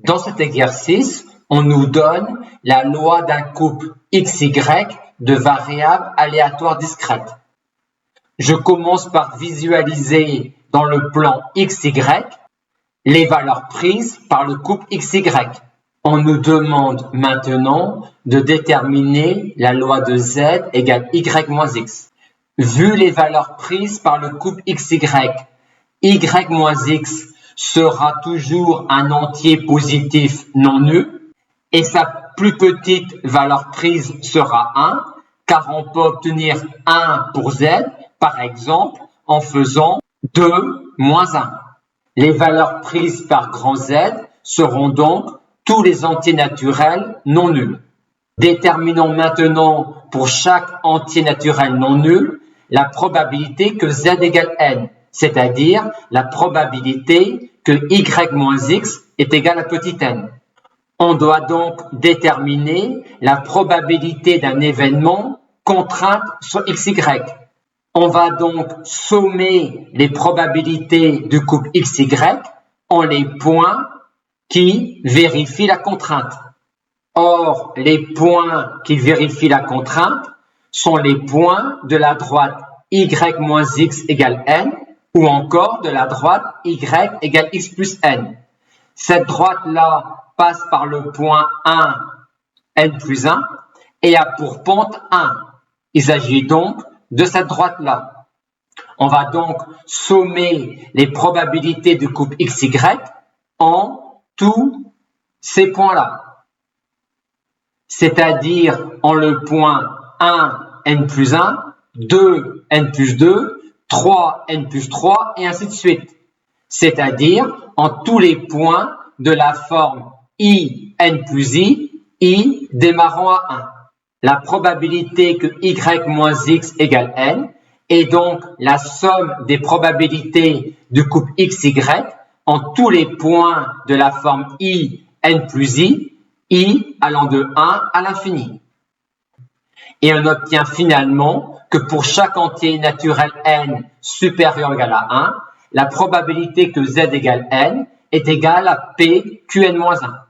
Dans cet exercice, on nous donne la loi d'un couple XY de variables aléatoires discrètes. Je commence par visualiser dans le plan XY les valeurs prises par le couple XY. On nous demande maintenant de déterminer la loi de Z égale Y moins X. Vu les valeurs prises par le couple XY, Y moins X sera toujours un entier positif non nul et sa plus petite valeur prise sera 1 car on peut obtenir 1 pour Z par exemple en faisant 2 moins 1. Les valeurs prises par grand Z seront donc tous les entiers naturels non nuls. Déterminons maintenant pour chaque entier naturel non nul la probabilité que Z égale N, c'est-à-dire la probabilité que Y moins X est égal à petit n. On doit donc déterminer la probabilité d'un événement contrainte sur XY. On va donc sommer les probabilités du couple XY en les points qui vérifient la contrainte. Or, les points qui vérifient la contrainte sont les points de la droite Y moins X égale N ou encore de la droite Y égale X plus N. Cette droite-là passe par le point 1, N plus 1 et a pour pente 1. Il s'agit donc de cette droite-là. On va donc sommer les probabilités du couple XY en tous ces points-là. C'est-à-dire en le point 1, N plus 1, 2, N plus 2, 3, N plus 3 et ainsi de suite. C'est-à-dire en tous les points de la forme I, N plus I démarrant à 1. La probabilité que Y moins X égale N est donc la somme des probabilités du couple XY en tous les points de la forme I, N plus I allant de 1 à l'infini. Et on obtient finalement que pour chaque entier naturel N supérieur ou égal à 1, la probabilité que Z égale N est égale à P QN-1.